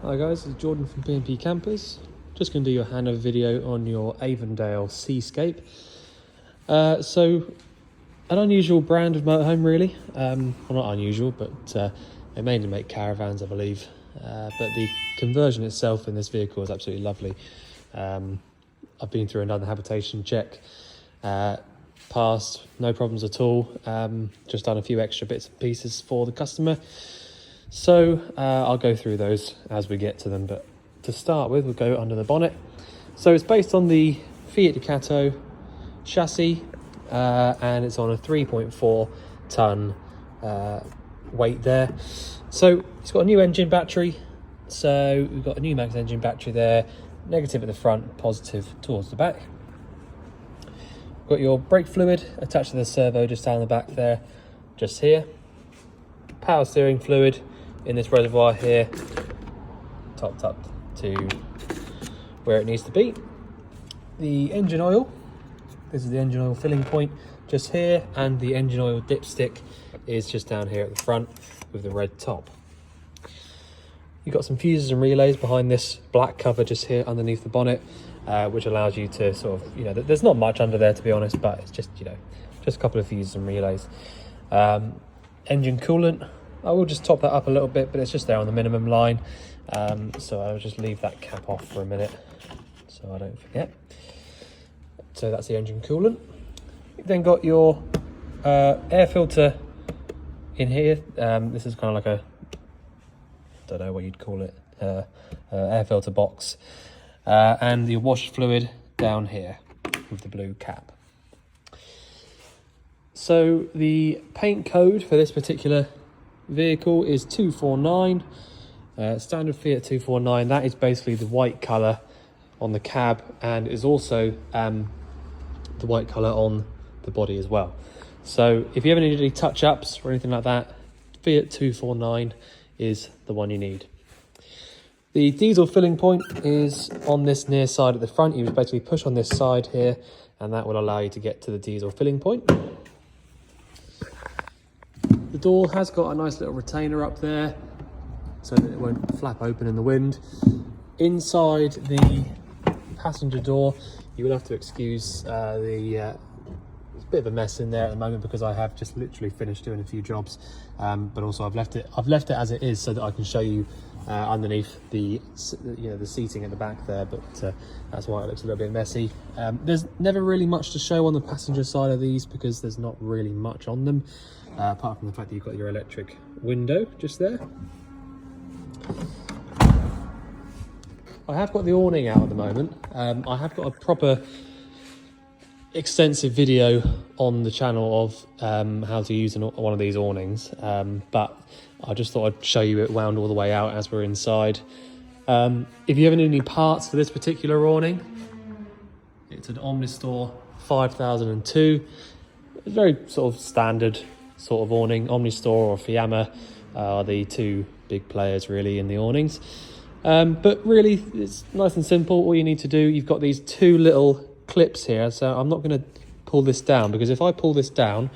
Hi guys, it's Jordan from P&P Campers. Just going to do your handover video on your Avondale Seascape. So, an unusual brand of motorhome really. Well, not unusual, but they mainly make caravans, I believe. But the conversion itself in this vehicle is absolutely lovely. I've been through another habitation check. Passed, no problems at all. Just done a few extra bits and pieces for the customer. So I'll go through those as we get to them, but to start with, we'll go under the bonnet. So it's based on the Fiat Ducato chassis, and it's on a 3.4 ton weight there. So it's got a new engine battery. So we've got a new max engine battery there, negative at the front, positive towards the back. Got your brake fluid attached to the servo just down the back there, just here. Power steering fluid in this reservoir here, topped up to where it needs to be. The engine oil, this is the engine oil filling point just here, and the engine oil dipstick is just down here at the front with the red top. You've got some fuses and relays behind this black cover just here underneath the bonnet, which allows you to sort of, there's not much under there to be honest, but it's just, just a couple of fuses and relays. Engine coolant, I will just top that up a little bit, but it's just there on the minimum line. So I'll just leave that cap off for a minute so I don't forget. So that's the engine coolant. You've then got your air filter in here. This is kind of like a, don't know what you'd call it, air filter box. And your wash fluid down here with the blue cap. So the paint code for this particular vehicle is 249, standard Fiat 249. That is basically the white colour on the cab, and is also the white colour on the body as well. So if you ever need any touch-ups or anything like that, Fiat 249 is the one you need. The diesel filling point is on this near side at the front. You just basically push on this side here, and that will allow you to get to the diesel filling point. The door has got a nice little retainer up there so that it won't flap open in the wind. Inside the passenger door, you will have to excuse there's a bit of a mess in there at the moment because I have just literally finished doing a few jobs, but also I've left it as it is so that I can show you underneath the the seating at the back there, but that's why it looks a little bit messy. There's never really much to show on the passenger side of these because there's not really much on them, apart from the fact that you've got your electric window just there. I have got the awning out at the moment. I have got a proper extensive video on the channel of how to use one of these awnings, but I just thought I'd show you it wound all the way out as we're inside. If you ever need any parts for this particular awning, it's an Omnistore 5002. It's very sort of standard sort of awning. Omnistore or Fiamma are the two big players really in the awnings. But really it's nice and simple. All you need to do, you've got these two little clips here, so I'm not going to pull this down, because if I pull this down,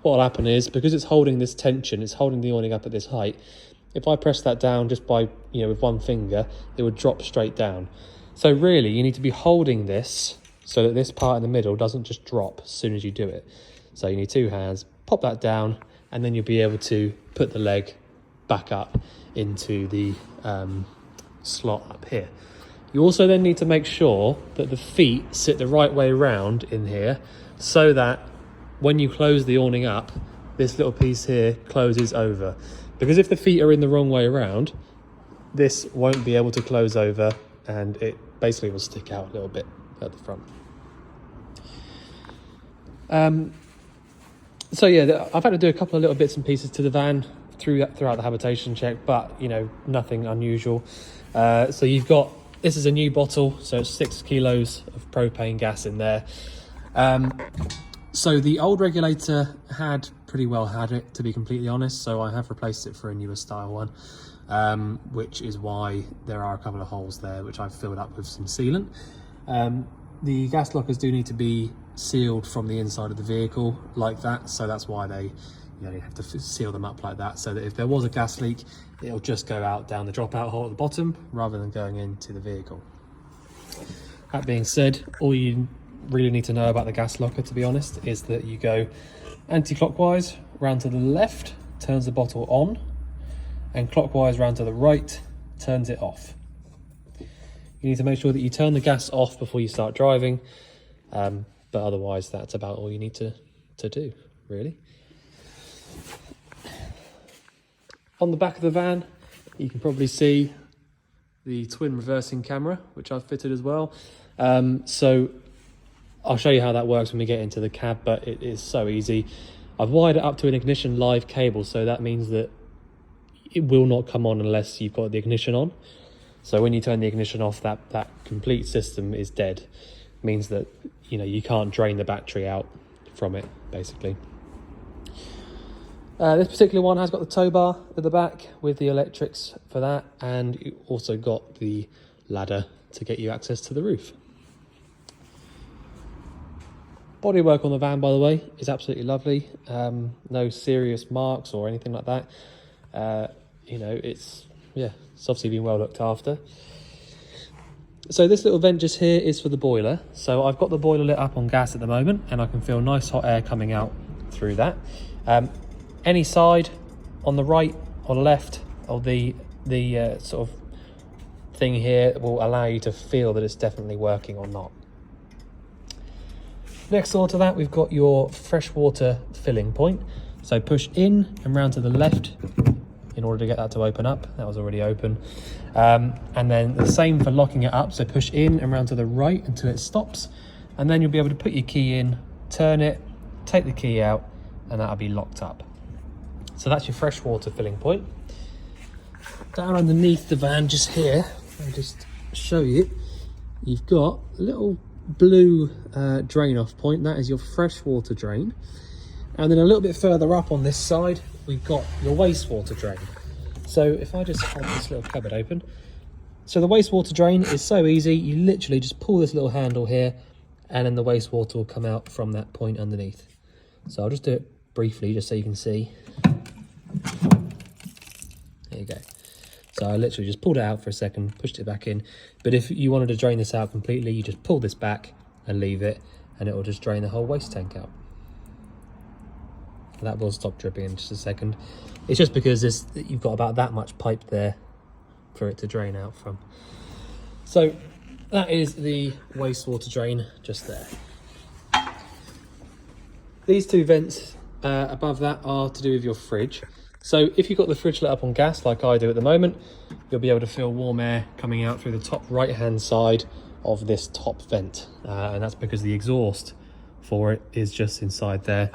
what will happen is, because it's holding this tension, it's holding the awning up at this height, if I press that down just by with one finger, it would drop straight down. So really you need to be holding this so that this part in the middle doesn't just drop as soon as you do it. So you need two hands, pop that down, and then you'll be able to put the leg back up into the slot up here. You also then need to make sure that the feet sit the right way around in here, so that when you close the awning up, this little piece here closes over. Because if the feet are in the wrong way around, this won't be able to close over, and it basically will stick out a little bit at the front. So yeah, I've had to do a couple of little bits and pieces to the van throughout the habitation check, but nothing unusual. So you've got, this is a new bottle, so it's 6 kilos of propane gas in there. So the old regulator had pretty well had it, to be completely honest, so I have replaced it for a newer style one, which is why there are a couple of holes there, which I've filled up with some sealant. The gas lockers do need to be sealed from the inside of the vehicle like that, so that's why they you have to seal them up like that, so that if there was a gas leak, it'll just go out down the dropout hole at the bottom rather than going into the vehicle. That being said, all you really need to know about the gas locker, to be honest, is that you go anti-clockwise round to the left, turns the bottle on, and clockwise round to the right, turns it off. You need to make sure that you turn the gas off before you start driving, but otherwise that's about all you need to do, really. On the back of the van, you can probably see the twin reversing camera, which I've fitted as well. So I'll show you how that works when we get into the cab, but it is so easy. I've wired it up to an ignition live cable, so that means that it will not come on unless you've got the ignition on. So when you turn the ignition off, that complete system is dead. It means that, you know, you can't drain the battery out from it, basically. This particular one has got the tow bar at the back with the electrics for that, and you also got the ladder to get you access to the roof. Bodywork on the van, by the way, is absolutely lovely. No serious marks or anything like that. You know, it's obviously been well looked after. So this little vent just here is for the boiler. So I've got the boiler lit up on gas at the moment, and I can feel nice hot air coming out through that. Any side, on the right or left of the sort of thing here, will allow you to feel that it's definitely working or not. Next door to that, we've got your freshwater filling point. So push in and round to the left in order to get that to open up. That was already open. And then the same for locking it up. So push in and round to the right until it stops. And then you'll be able to put your key in, turn it, take the key out, and that'll be locked up. So that's your freshwater filling point. Down underneath the van just here, I'll just show you, you've got a little blue drain off point. That is your freshwater drain. And then a little bit further up on this side, we've got your wastewater drain. So if I just hold this little cupboard open. So the wastewater drain is so easy. You literally just pull this little handle here, and then the wastewater will come out from that point underneath. So I'll just do it briefly just so you can see. There you go. So I literally just pulled it out for a second, pushed it back in. But if you wanted to drain this out completely, you just pull this back and leave it, and it will just drain the whole waste tank out. That will stop dripping in just a second. It's just because you've got about that much pipe there for it to drain out from. So that is the wastewater drain just there. These two vents above that are to do with your fridge. So if you've got the fridge lit up on gas like I do at the moment, you'll be able to feel warm air coming out through the top right hand side of this top vent, and that's because the exhaust for it is just inside there.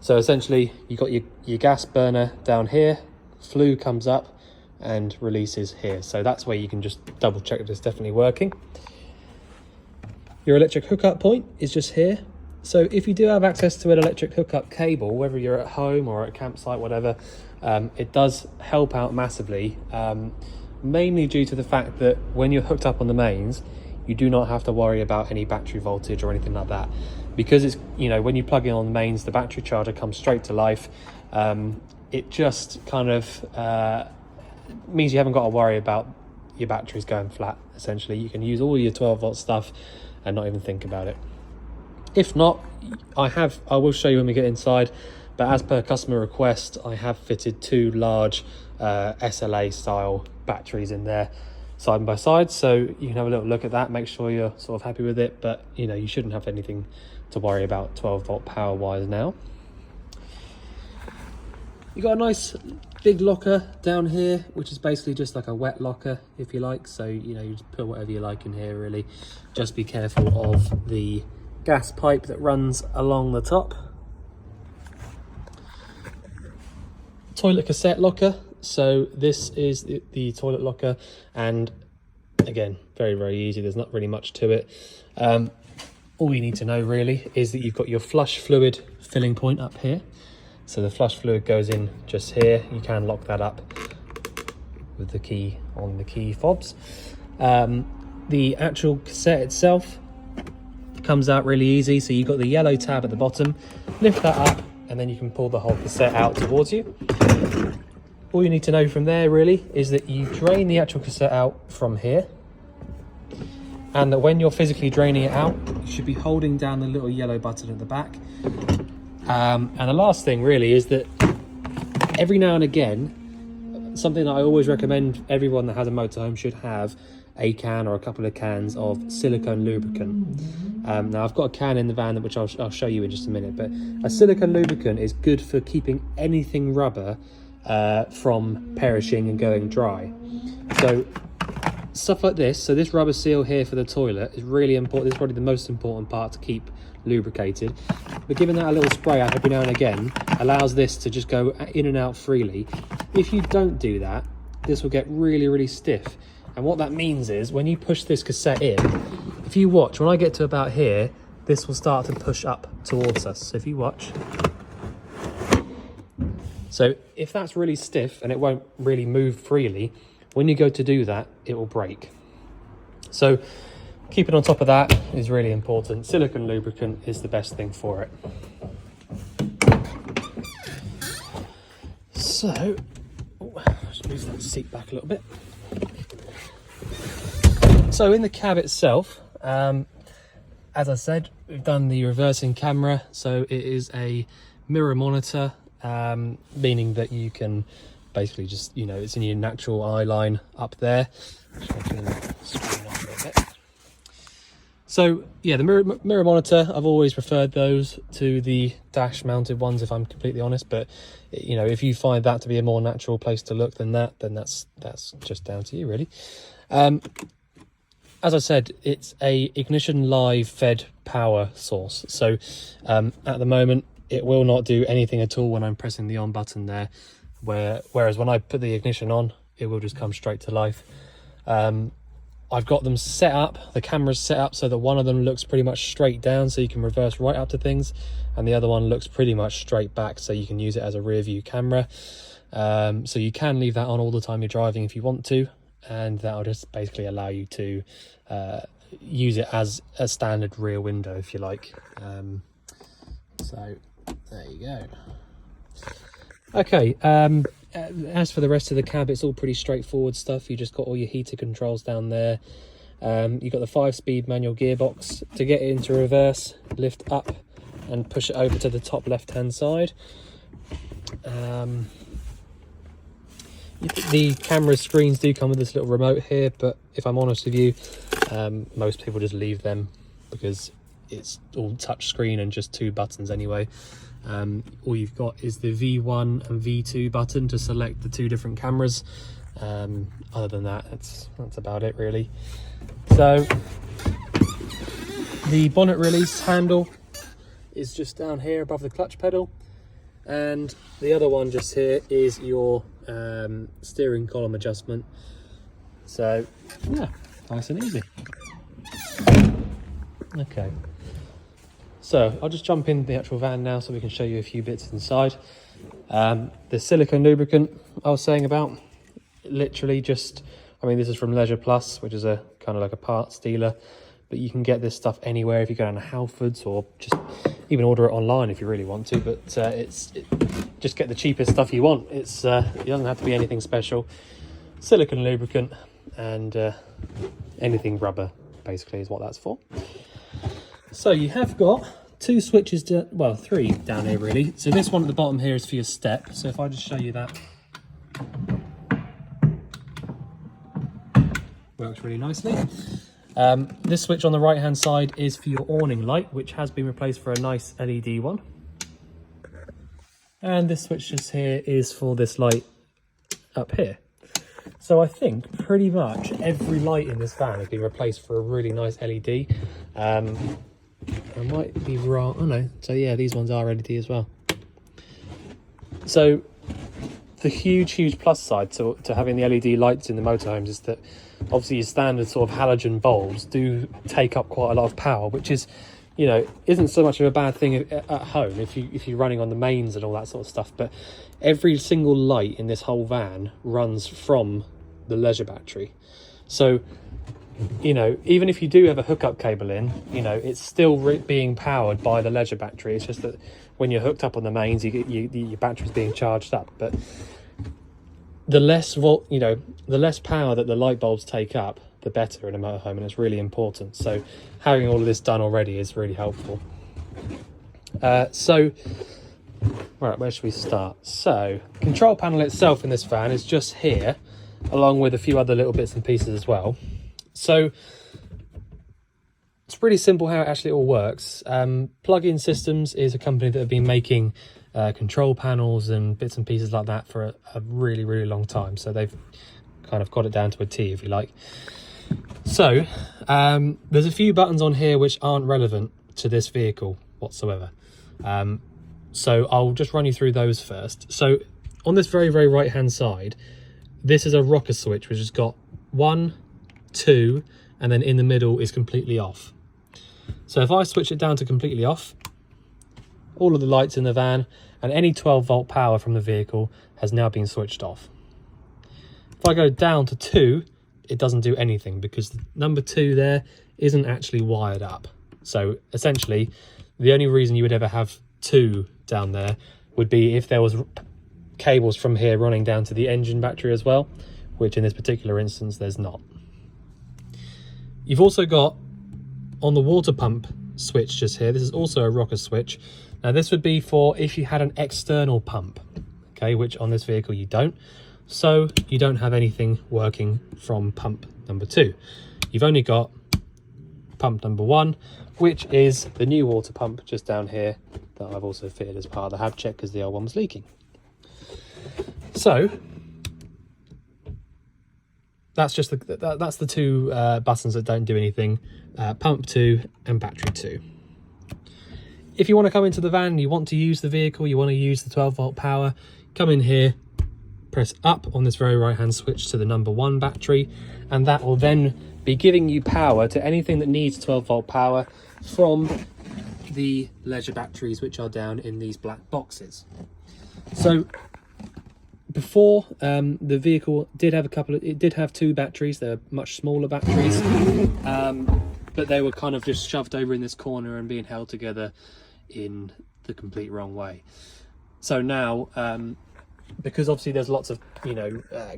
So essentially you've got your gas burner down here, flue comes up and releases here. So that's where you can just double check that it's definitely working. Your electric hookup point is just here. So if you do have access to an electric hookup cable, whether you're at home or at a campsite, whatever, it does help out massively, mainly due to the fact that when you're hooked up on the mains, you do not have to worry about any battery voltage or anything like that. Because it's, you know, when you plug in on the mains, the battery charger comes straight to life. It just kind of means you haven't got to worry about your batteries going flat, essentially. You can use all your 12-volt stuff and not even think about it. If not, I will show you when we get inside, but as per customer request, I have fitted two large SLA style batteries in there side by side, so you can have a little look at that, make sure you're sort of happy with it. But you know, you shouldn't have anything to worry about 12-volt power wise now. You've got a nice big locker down here, which is basically just like a wet locker, if you like. So you know, you just put whatever you like in here, really. Just be careful of the gas pipe that runs along the top. Toilet cassette locker. So this is the toilet locker, and again, very, very easy. There's not really much to it. All you need to know really is that you've got your flush fluid filling point up here. So the flush fluid goes in just here. You can lock that up with the key on the key fobs. The actual cassette itself comes out really easy. So you've got the yellow tab at the bottom, lift that up, and then you can pull the whole cassette out towards you. all you need to know from there really is that you drain the actual cassette out from here, and that when you're physically draining it out, you should be holding down the little yellow button at the back. And the last thing really is that every now and again, something that I always recommend everyone that has a motorhome should have a can or a couple of cans of silicone lubricant. Now I've got a can in the van which I'll show you in just a minute, but a silicone lubricant is good for keeping anything rubber from perishing and going dry. So stuff like this, so this rubber seal here for the toilet is really important. This is probably the most important part to keep lubricated, but giving that a little spray out every now and again allows this to just go in and out freely. If you don't do that, this will get really stiff, and what that means is when you push this cassette in, if you watch, when I get to about here, this will start to push up towards us. So if you watch, so if that's really stiff and it won't really move freely, when you go to do that, it will break. So keeping on top of that is really important. Silicone lubricant is the best thing for it. So, just move that seat back a little bit. So in the cab itself, as I said, we've done the reversing camera. So it is a mirror monitor, meaning that you can basically just, you know, it's in your natural eye line up there. So yeah, the mirror monitor, I've always preferred those to the dash mounted ones, if I'm completely honest, but you know, if you find that to be a more natural place to look than that, then that's just down to you really. As I said, it's a ignition live fed power source, so at the moment it will not do anything at all when I'm pressing the on button there, whereas when I put the ignition on, it will just come straight to life. I've got them set up, the camera's set up so that one of them looks pretty much straight down so you can reverse right up to things, and the other one looks pretty much straight back so you can use it as a rear view camera. So you can leave that on all the time you're driving if you want to, and that'll just basically allow you to use it as a standard rear window if you like. So there you go. Okay, as for the rest of the cab, it's all pretty straightforward stuff. You just got all your heater controls down there. You've got the 5-speed manual gearbox. To get it into reverse, lift up and push it over to the top left hand side. The camera screens do come with this little remote here, but if I'm honest with you, most people just leave them because it's all touch screen and just 2 buttons anyway. All you've got is the V1 and V2 button to select the 2 different cameras. Other than that, that's about it really. So the bonnet release handle is just down here above the clutch pedal, and the other one just here is your steering column adjustment. So yeah, nice and easy. Okay, so I'll just jump in the actual van now so we can show you a few bits inside. The silicone lubricant I was saying about, literally just, I mean, this is from Leisure Plus, which is a kind of like a parts dealer, but you can get this stuff anywhere if you go down to Halfords, or just even order it online if you really want to, but just get the cheapest stuff you want. It doesn't have to be anything special. Silicone lubricant and anything rubber basically is what that's for. So you have got 2 switches, well 3 down here really. So this one at the bottom here is for your step. So if I just show you that, works really nicely. This switch on the right hand side is for your awning light, which has been replaced for a nice LED one. And this switch just here is for this light up here. So I think pretty much every light in this van has been replaced for a really nice LED. I might be wrong. Oh no, so yeah, these ones are LED as well. So the huge plus side to having the LED lights in the motorhomes is that obviously your standard sort of halogen bulbs do take up quite a lot of power, which is, you know, isn't so much of a bad thing at home if you're running on the mains and all that sort of stuff. But every single light in this whole van runs from the leisure battery. So, you know, even if you do have a hookup cable in, you know, it's still being powered by the leisure battery. It's just that when you're hooked up on the mains, your battery's being charged up. But the less the less power that the light bulbs take up, the better in a motorhome, and it's really important. So having all of this done already is really helpful. So right, where should we start? So control panel itself in this van is just here, along with a few other little bits and pieces as well. So it's pretty simple how it actually all works. Plug-in Systems is a company that have been making control panels and bits and pieces like that for a really, really long time. So they've kind of got it down to a T, if you like. So there's a few buttons on here which aren't relevant to this vehicle whatsoever. So I'll just run you through those first. So on this very, very right-hand side, this is a rocker switch, which has got 1, 2, and then in the middle is completely off. So if I switch it down to completely off, all of the lights in the van and any 12-volt power from the vehicle has now been switched off. If I go down to 2, it doesn't do anything because the number 2 there isn't actually wired up. So essentially, the only reason you would ever have 2 down there would be if there was cables from here running down to the engine battery as well, which in this particular instance there's not. You've also got on the water pump switch just here, this is also a rocker switch. Now this would be for if you had an external pump, okay, which on this vehicle you don't. So you don't have anything working from pump number 2. You've only got pump number 1, which is the new water pump just down here that I've also fitted as part of the hab check because the old one was leaking. So that's just that's the 2 buttons that don't do anything, pump 2 and battery 2. If you want to come into the van, you want to use the vehicle, you want to use the 12-volt power, come in here, press up on this very right-hand switch to the number 1 battery, and that will then be giving you power to anything that needs 12-volt power from the leisure batteries, which are down in these black boxes. So before, the vehicle did have it did have 2 batteries. They're much smaller batteries, but they were kind of just shoved over in this corner and being held together in the complete wrong way. So now, because obviously there's lots of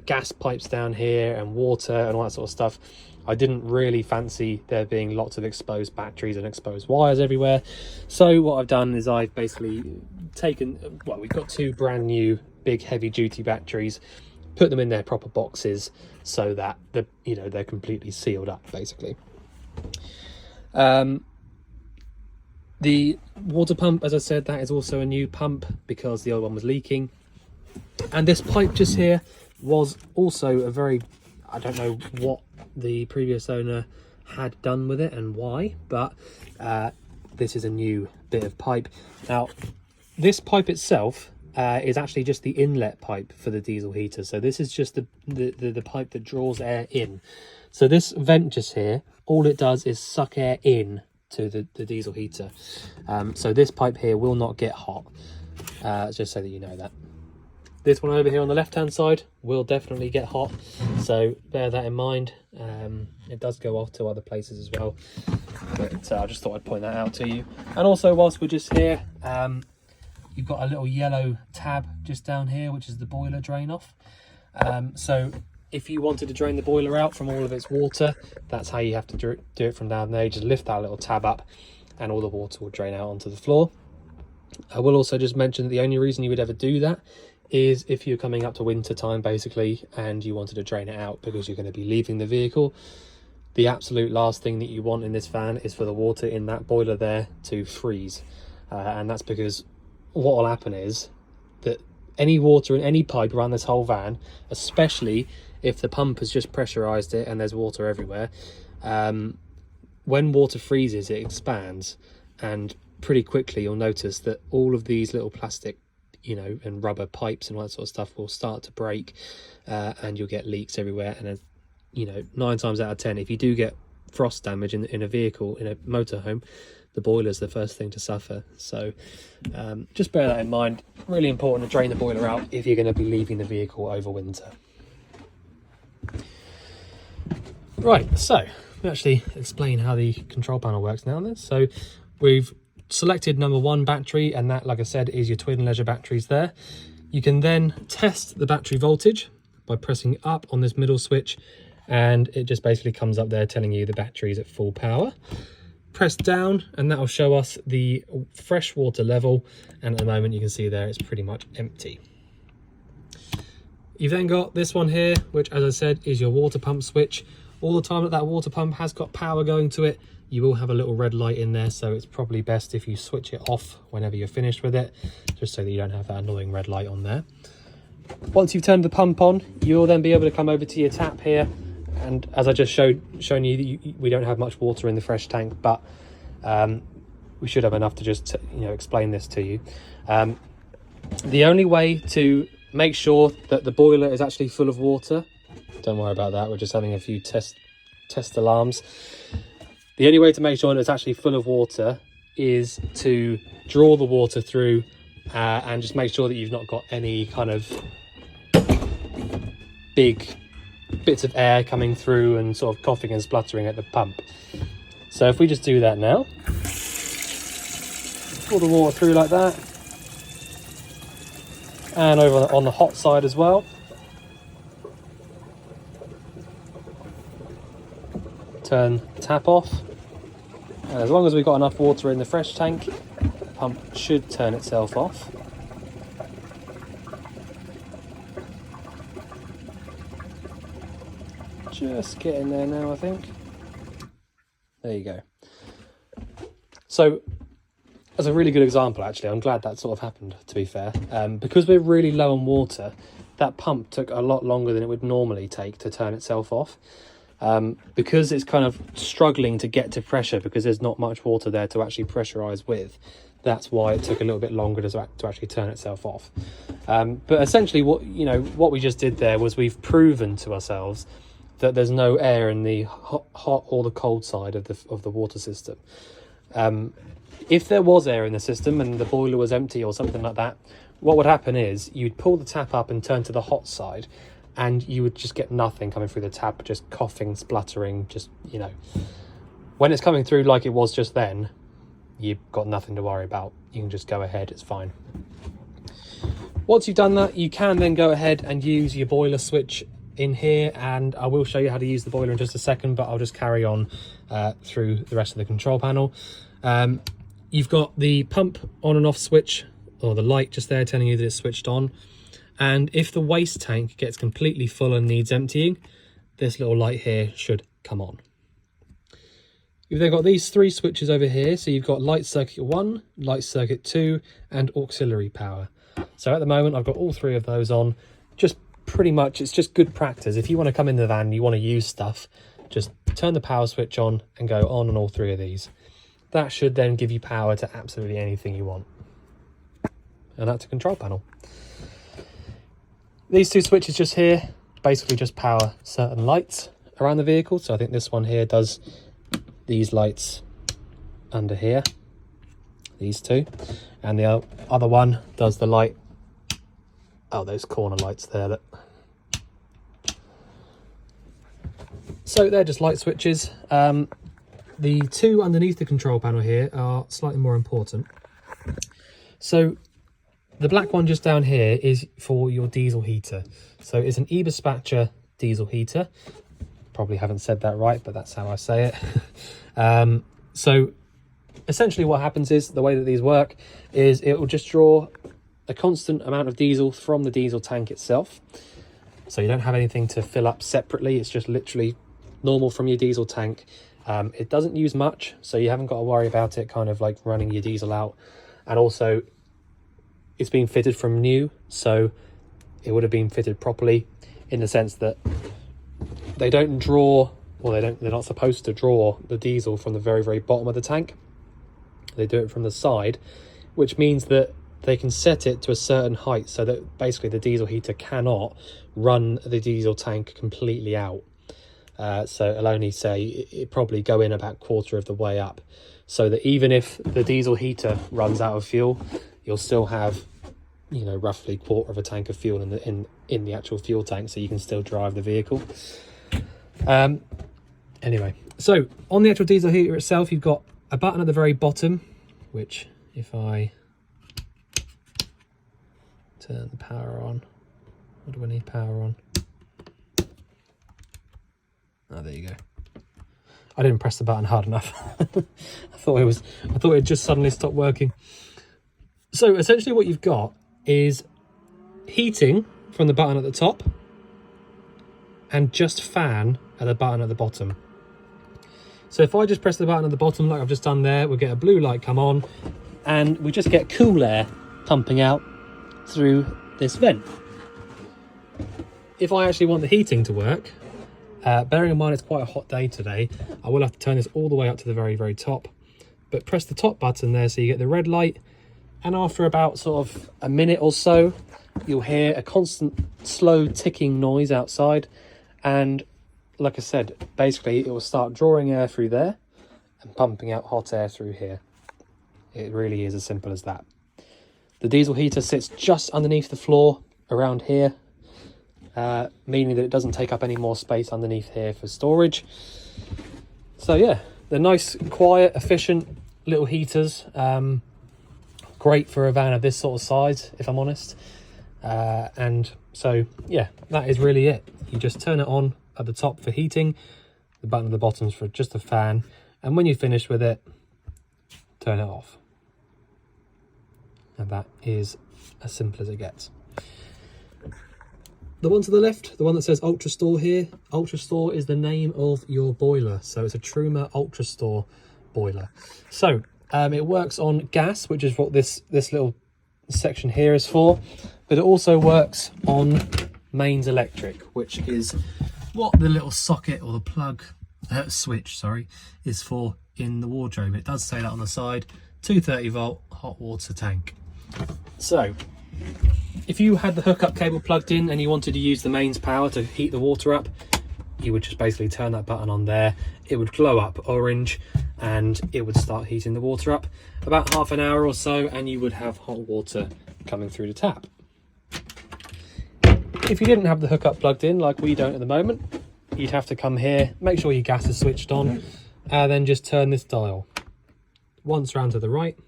gas pipes down here and water and all that sort of stuff, I didn't really fancy there being lots of exposed batteries and exposed wires everywhere. So what I've done is I've basically taken, well, we've got 2 brand new big heavy duty batteries, put them in their proper boxes so that they're completely sealed up basically. The water pump, as I said, that is also a new pump because the old one was leaking. And this pipe just here was also a very, I don't know what the previous owner had done with it and why, but this is a new bit of pipe. Now this pipe itself is actually just the inlet pipe for the diesel heater. So this is just the pipe that draws air in. So this vent just here, all it does is suck air in to the diesel heater. So this pipe here will not get hot, just so that you know that. This one over here on the left hand side will definitely get hot, so bear that in mind. It does go off to other places as well, but I just thought I'd point that out to you. And also, whilst we're just here, you've got a little yellow tab just down here, which is the boiler drain off. So if you wanted to drain the boiler out from all of its water, that's how you have to do it from down there. You just lift that little tab up and all the water will drain out onto the floor. I will also just mention that the only reason you would ever do that is if you're coming up to winter time basically and you wanted to drain it out because you're going to be leaving the vehicle. The absolute last thing that you want in this van is for the water in that boiler there to freeze, and that's because what will happen is that any water in any pipe around this whole van, especially if the pump has just pressurized it and there's water everywhere, when water freezes it expands, and pretty quickly you'll notice that all of these little plastic and rubber pipes and all that sort of stuff will start to break, and you'll get leaks everywhere. And 9 times out of 10, if you do get frost damage in a vehicle, in a motorhome, the boiler's the first thing to suffer. So just bear that in mind. Really important to drain the boiler out if you're going to be leaving the vehicle over winter. Right, so we actually explain how the control panel works now then. So we've selected number 1 battery, and that, like I said, is your twin leisure batteries there. You can then test the battery voltage by pressing up on this middle switch, and it just basically comes up there telling you the battery is at full power. Press down and that will show us the fresh water level, and at the moment you can see there it's pretty much empty. You've then got this one here, which, as I said, is your water pump switch. All the time that that water pump has got power going to it, you will have a little red light in there, so it's probably best if you switch it off whenever you're finished with it, just so that you don't have that annoying red light on there. Once you've turned the pump on, you'll then be able to come over to your tap here, and as I just shown you, we don't have much water in the fresh tank, but we should have enough to just explain this to you. The only way to make sure that the boiler is actually full of water, don't worry about that, we're just having a few test alarms. The only way to make sure that it's actually full of water is to draw the water through and just make sure that you've not got any kind of big bits of air coming through and sort of coughing and spluttering at the pump. So if we just do that now, pour the water through like that, and over on the hot side as well. Turn the tap off, and as long as we've got enough water in the fresh tank, the pump should turn itself off. Just getting there now, I think. There you go. So that's a really good example, actually. I'm glad that sort of happened, to be fair. Because we're really low on water, that pump took a lot longer than it would normally take to turn itself off. Because it's kind of struggling to get to pressure because there's not much water there to actually pressurize with. That's why it took a little bit longer to actually turn itself off. But essentially what we just did there was we've proven to ourselves that there's no air in the hot or the cold side of the water system. If there was air in the system and the boiler was empty or something like that, what would happen is you'd pull the tap up and turn to the hot side, and you would just get nothing coming through the tap, just coughing, spluttering, just, when it's coming through like it was just then, you've got nothing to worry about. You can just go ahead, it's fine. Once you've done that, you can then go ahead and use your boiler switch in here, and I will show you how to use the boiler in just a second, but I'll just carry on through the rest of the control panel. You've got the pump on and off switch, or the light just there telling you that it's switched on. And if the waste tank gets completely full and needs emptying, this little light here should come on. You've then got these three switches over here. So you've got light circuit 1, light circuit 2, and auxiliary power. So at the moment, I've got all three of those on. Just pretty much, it's just good practice. If you want to come in the van and you want to use stuff, just turn the power switch on and go on all three of these. That should then give you power to absolutely anything you want. And that's a control panel. These two switches just here basically just power certain lights around the vehicle. So I think this one here does these lights under here, these two, and the other one does the light, those corner lights there. So they're just light switches. The two underneath the control panel here are slightly more important. So the black one just down here is for your diesel heater. So it's an eBispatcher diesel heater. Probably haven't said that right, but that's how I say it. So essentially what happens is, the way that these work is it will just draw a constant amount of diesel from the diesel tank itself. So you don't have anything to fill up separately. It's just literally normal from your diesel tank. It doesn't use much, so you haven't got to worry about it kind of like running your diesel out. And also, it's been fitted from new, so it would have been fitted properly in the sense that they don't draw, or they're not supposed to draw the diesel from the very, very bottom of the tank. They do it from the side, which means that they can set it to a certain height so that basically the diesel heater cannot run the diesel tank completely out. So it'll only say it probably go in about quarter of the way up, so that even if the diesel heater runs out of fuel, you'll still have, roughly quarter of a tank of fuel in the actual fuel tank, so you can still drive the vehicle. Anyway, so on the actual diesel heater itself, you've got a button at the very bottom, which if I turn the power on, what do I need power on? Oh, there you go. I didn't press the button hard enough. I thought it just suddenly stopped working. So essentially what you've got is heating from the button at the top and just fan at the button at the bottom. So if I just press the button at the bottom like I've just done there, we'll get a blue light come on and we just get cool air pumping out through this vent. If I actually want the heating to work, bearing in mind it's quite a hot day today, I will have to turn this all the way up to the very, very top. But press the top button there so you get the red light, and after about sort of a minute or so, you'll hear a constant slow ticking noise outside, and like I said, basically it will start drawing air through there and pumping out hot air through here. It really is as simple as that. The diesel heater sits just underneath the floor around here, meaning that it doesn't take up any more space underneath here for storage. So yeah, they're nice, quiet, efficient little heaters. Great for a van of this sort of size, if I'm honest. And so yeah, that is really it. You just turn it on at the top for heating, the button at the bottom's for just a fan, and when you finish with it, turn it off. And that is as simple as it gets. The one to the left, the one that says Ultra Store here, Ultra Store is the name of your boiler. So it's a Truma Ultra Store boiler. So it works on gas, which is what this little section here is for, but it also works on mains electric, which is what the little socket or the plug switch, sorry, is for in the wardrobe. It does say that on the side, 230 volt hot water tank. So if you had the hookup cable plugged in and you wanted to use the mains power to heat the water up, you would just basically turn that button on there. It would glow up orange and it would start heating the water up about half an hour or so, and you would have hot water coming through the tap. If you didn't have the hookup plugged in like we don't at the moment, you'd have to come here, make sure your gas is switched on, and then just turn this dial once round to the right.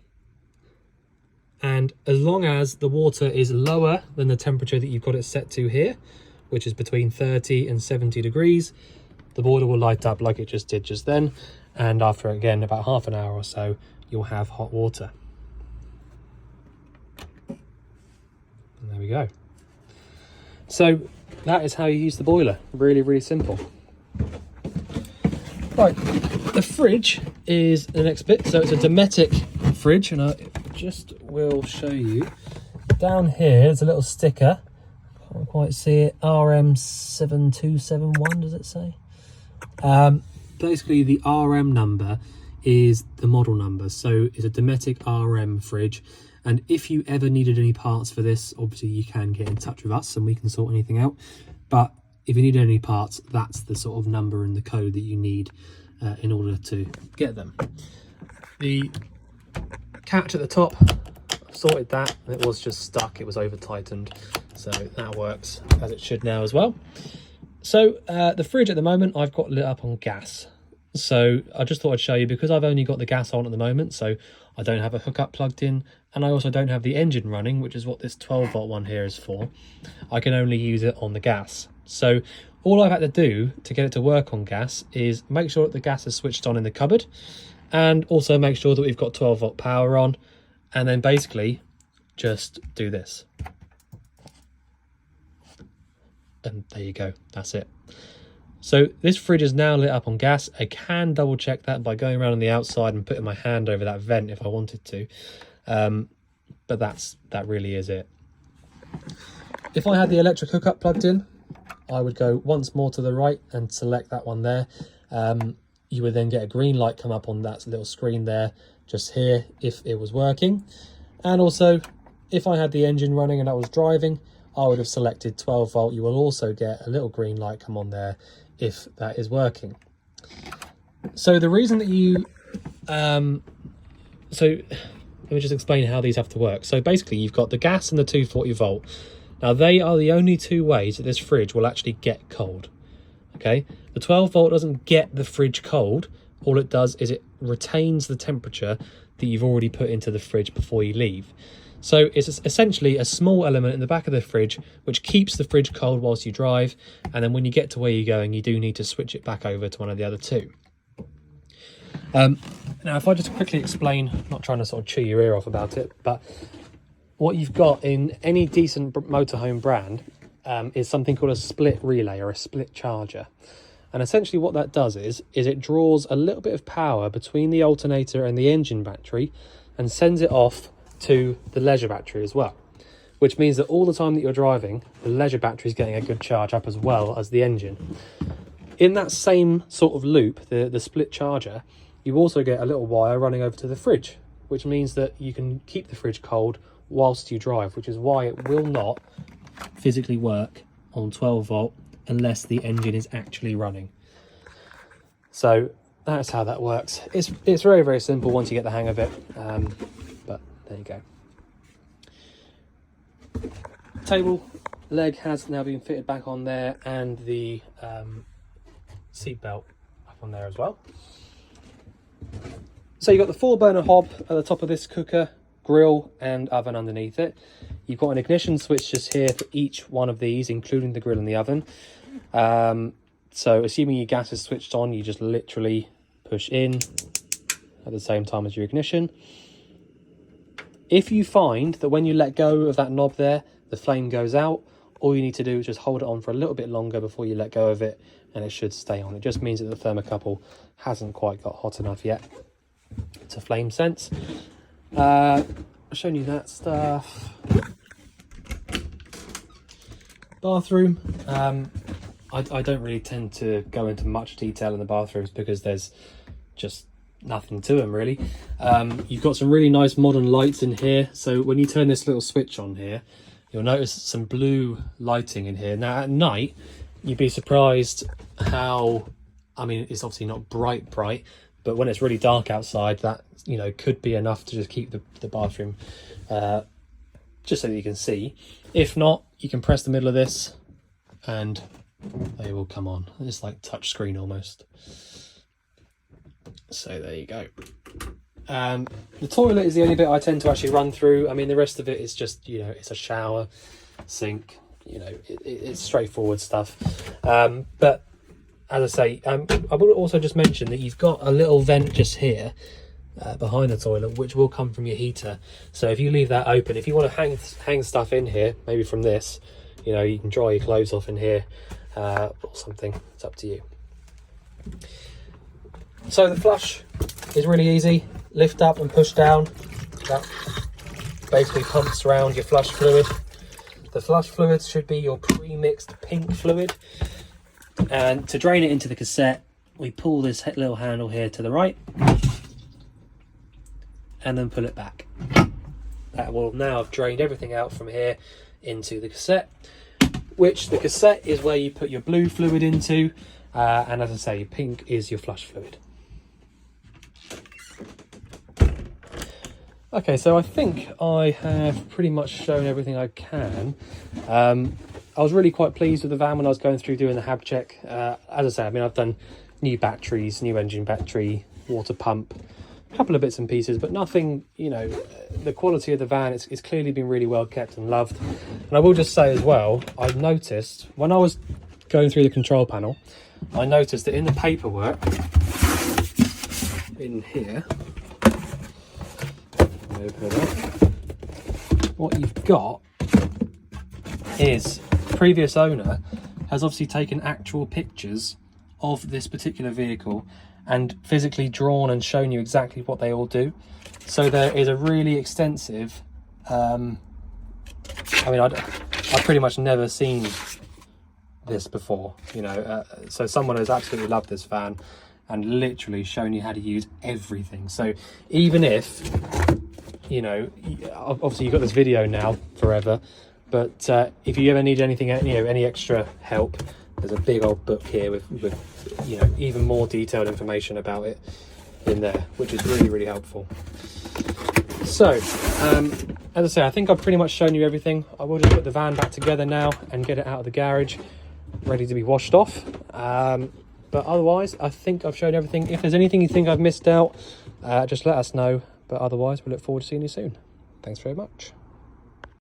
And as long as the water is lower than the temperature that you've got it set to here, which is between 30 and 70 degrees, the boiler will light up like it just did just then. And after, again, about half an hour or so, you'll have hot water. And there we go. So that is how you use the boiler. Really, really simple. Right, the fridge is the next bit. So it's a Dometic fridge, and I just will show you. Down here, there's a little sticker. Can't quite see it. RM7271, does it say? Basically, the RM number is the model number. So it's a Dometic RM fridge. And if you ever needed any parts for this, obviously you can get in touch with us and we can sort anything out. But if you need any parts, that's the sort of number and the code that you need in order to get them. The catch at the top, I've sorted that, and it was just stuck, it was over tightened. So that works as it should now as well. So the fridge at the moment I've got lit up on gas. So I just thought I'd show you, because I've only got the gas on at the moment, so I don't have a hookup plugged in, and I also don't have the engine running, which is what this 12 volt one here is for. I can only use it on the gas. So all I've had to do to get it to work on gas is make sure that the gas is switched on in the cupboard, and also make sure that we've got 12 volt power on, and then basically just do this. And there you go, that's it. So this fridge is now lit up on gas. I can double check that by going around on the outside and putting my hand over that vent if I wanted to. But that really is it. If I had the electric hookup plugged in, I would go once more to the right and select that one there. You would then get a green light come up on that little screen there, just here, if it was working. And also, if I had the engine running and I was driving, I would have selected 12 volt. You will also get a little green light come on there if that is working. So the reason that you, so let me just explain how these have to work. So basically you've got the gas and the 240 volt. Now they are the only two ways that this fridge will actually get cold. Okay, the 12 volt doesn't get the fridge cold. All it does is it retains the temperature that you've already put into the fridge before you leave. So it's essentially a small element in the back of the fridge which keeps the fridge cold whilst you drive, and then when you get to where you're going, you do need to switch it back over to one of the other two. Now, if I just quickly explain, not trying to sort of chew your ear off about it, but what you've got in any decent motorhome brand is something called a split relay or a split charger. And essentially what that does is it draws a little bit of power between the alternator and the engine battery and sends it off to the leisure battery as well, which means that all the time that you're driving, the leisure battery is getting a good charge up as well as the engine. In that same sort of loop, the split charger, you also get a little wire running over to the fridge, which means that you can keep the fridge cold whilst you drive, which is why it will not physically work on 12 volt unless the engine is actually running. So that's how that works. It's very, very simple once you get the hang of it, but there you go. Table leg has now been fitted back on there, and the seat belt up on there as well. So you've got the 4-burner hob at the top of this cooker, grill and oven underneath it. You've got an ignition switch just here for each one of these, including the grill and the oven. So assuming your gas is switched on, you just literally push in at the same time as your ignition. If you find that when you let go of that knob there, the flame goes out, all you need to do is just hold it on for a little bit longer before you let go of it, and it should stay on. It just means that the thermocouple hasn't quite got hot enough yet to flame sense. I've shown you that stuff. Bathroom. I don't really tend to go into much detail in the bathrooms because there's just nothing to them really. You've got some really nice modern lights in here, so when you turn this little switch on here, you'll notice some blue lighting in here. Now at night, you'd be surprised how, I mean, it's obviously not bright, but when it's really dark outside, that, you know, could be enough to just keep the bathroom just so that you can see. If not, you can press the middle of this and they will come on. It's like touch screen almost. So there you go. The toilet is the only bit I tend to actually run through. I mean, the rest of it is just, you know, it's a shower, sink, you know, it's straightforward stuff. But as I say, I would also just mention that you've got a little vent just here behind the toilet, which will come from your heater. So if you leave that open, if you want to hang stuff in here, maybe from this, you know, you can dry your clothes off in here or something. It's up to you. So the flush is really easy. Lift up and push down. That basically pumps around your flush fluid. The flush fluid should be your pre-mixed pink fluid. And to drain it into the cassette, we pull this little handle here to the right and then pull it back. That will now have drained everything out from here into the cassette, which the cassette is where you put your blue fluid into, and as I say, pink is your flush fluid. Okay, so I think I have pretty much shown everything I can. I was really quite pleased with the van when I was going through doing the hab check. As I say, I mean, I've done new batteries, new engine battery, water pump, a couple of bits and pieces, but nothing, you know, the quality of the van, it's clearly been really well kept and loved. And I will just say as well, I've noticed when I was going through the control panel, I noticed that in the paperwork in here, open it up, what you've got is the previous owner has obviously taken actual pictures of this particular vehicle and physically drawn and shown you exactly what they all do. So there is a really extensive, I mean, I've pretty much never seen this before, you know, so someone has absolutely loved this van and literally shown you how to use everything. So even if, you know, obviously you've got this video now forever, but if you ever need anything, you know, any extra help, there's a big old book here with you know, even more detailed information about it in there, which is really, really helpful. So, as I say, I think I've pretty much shown you everything. I will just put the van back together now and get it out of the garage, ready to be washed off. But otherwise, I think I've shown everything. If there's anything you think I've missed out, just let us know. But otherwise, we look forward to seeing you soon. Thanks very much.